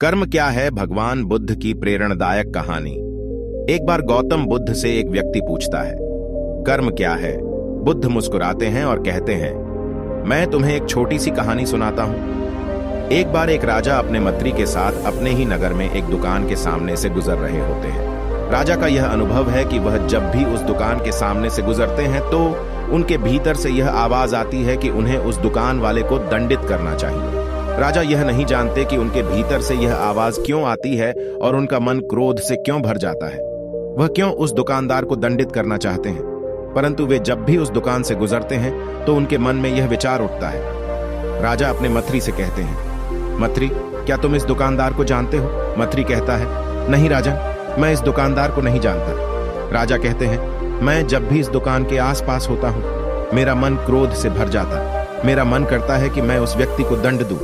कर्म क्या है भगवान बुद्ध की प्रेरणादायक कहानी। एक बार गौतम बुद्ध से एक व्यक्ति पूछता है, कर्म क्या है? बुद्ध मुस्कुराते हैं और कहते हैं, मैं तुम्हें एक छोटी सी कहानी सुनाता हूं। एक बार एक राजा अपने मंत्री के साथ अपने ही नगर में एक दुकान के सामने से गुजर रहे होते हैं। राजा का यह अनुभव है कि वह जब भी उस दुकान के सामने से गुजरते हैं तो उनके भीतर से यह आवाज आती है कि उन्हें उस दुकान वाले को दंडित करना चाहिए। राजा यह नहीं जानते कि उनके भीतर से यह आवाज क्यों आती है और उनका मन क्रोध से क्यों भर जाता है। वह क्यों उस दुकानदार को दंडित करना चाहते हैं, परंतु वे जब भी उस दुकान से गुजरते हैं तो उनके मन में यह विचार उठता है। राजा अपने मंत्री से कहते हैं, मंत्री, क्या तुम इस दुकानदार को जानते हो? मंत्री कहता है, नहीं राजन, मैं इस दुकानदार को नहीं जानता। राजा कहते हैं, मैं जब भी इस दुकान के आसपास होता हूं मेरा मन क्रोध से भर जाता। मेरा मन करता है कि मैं उस व्यक्ति को दंड दूं,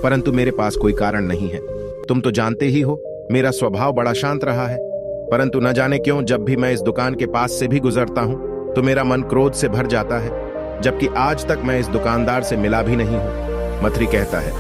परंतु मेरे पास कोई कारण नहीं है। तुम तो जानते ही हो मेरा स्वभाव बड़ा शांत रहा है, परंतु न जाने क्यों जब भी मैं इस दुकान के पास से भी गुजरता हूं तो मेरा मन क्रोध से भर जाता है, जबकि आज तक मैं इस दुकानदार से मिला भी नहीं हूं। मंत्री कहता है,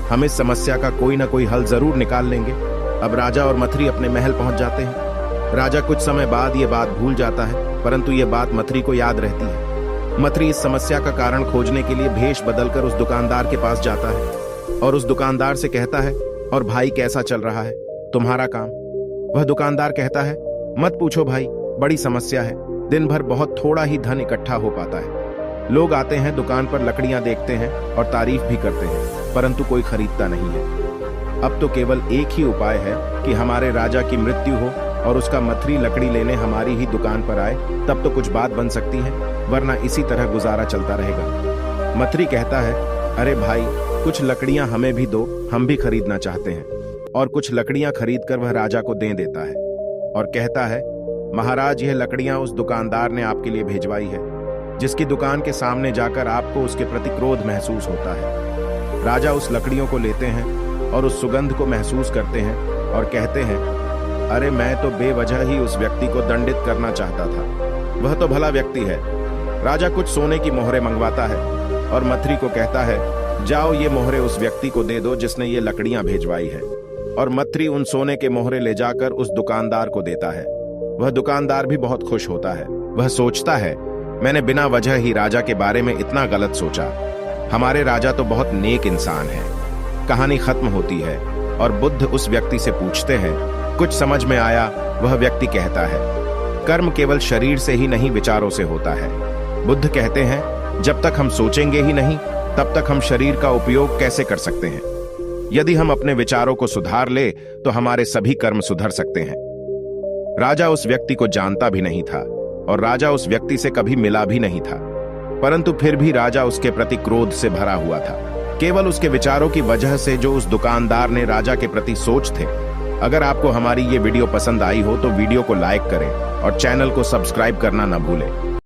हम इस समस्या का कोई ना कोई हल जरूर निकाल लेंगे। अब राजा और मंत्री अपने महल पहुंच जाते हैं। राजा कुछ समय बाद ये बात भूल जाता है, परंतु ये बात मंत्री को याद रहती है। मंत्री इस समस्या का कारण खोजने के लिए भेष बदलकर उस दुकानदार के पास जाता है और उस दुकानदार से कहता है, और भाई कैसा चल रहा है तुम्हारा काम? वह दुकानदार कहता है, मत पूछो भाई, बड़ी समस्या है। दिन भर बहुत थोड़ा ही धन इकट्ठा हो पाता है। लोग आते हैं, दुकान पर लकड़ियां देखते हैं और तारीफ भी करते हैं, परंतु कोई खरीदता नहीं है। अब तो केवल एक ही उपाय है कि हमारे राजा की मृत्यु हो और उसका मंत्री लकड़ी लेने हमारी ही दुकान पर आए, तब तो कुछ बात बन सकती है, वरना इसी तरह गुजारा चलता रहेगा। मंत्री कहता है, अरे भाई, कुछ लकड़ियां हमें भी दो, हम भी खरीदना चाहते हैं। और कुछ लकड़ियां खरीदकर वह राजा को दे देता है और कहता है, महाराज, यह लकड़ियां उस दुकानदार ने आपके लिए भेजवाई है, जिसकी दुकान के सामने जाकर आपको उसके प्रति क्रोध महसूस होता है। राजा उस लकड़ियों को लेते हैं और उस सुगंध को महसूस करते हैं और कहते हैं, अरे मैं तो बेवजह ही उस व्यक्ति को दंडित करना चाहता था, वह तो भला व्यक्ति है। राजा कुछ सोने की मोहरें मंगवाता है और मंत्री को कहता है, जाओ ये मोहरे उस व्यक्ति को दे दो जिसने ये लकड़ियां भेजवाई है। और मंत्री उन सोने के मोहरे ले जाकर उस दुकानदार को देता है। वह दुकानदार भी बहुत खुश होता है। वह सोचता है, मैंने बिना वजह ही राजा के बारे में इतना गलत सोचा। हमारे राजा तो बहुत नेक इंसान है। कहानी खत्म होती है और बुद्ध उस व्यक्ति से पूछते हैं, कुछ समझ में आया? वह व्यक्ति कहता है, कर्म केवल शरीर से ही नहीं, विचारों से होता है। बुद्ध कहते हैं, जब तक हम सोचेंगे ही नहीं तब तक हम शरीर का उपयोग कैसे कर सकते हैं? यदि हम अपने विचारों को सुधार ले तो हमारे सभी कर्म सुधर सकते हैं। राजा उस व्यक्ति को जानता भी नहीं था और राजा उस व्यक्ति से कभी मिला भी नहीं था, परंतु फिर भी राजा उसके प्रति क्रोध से भरा हुआ था, केवल उसके विचारों की वजह से जो उस दुकानदार ने राजा के प्रति सोच थे। अगर आपको हमारी ये वीडियो पसंद आई हो तो वीडियो को लाइक करें और चैनल को सब्सक्राइब करना न भूलें।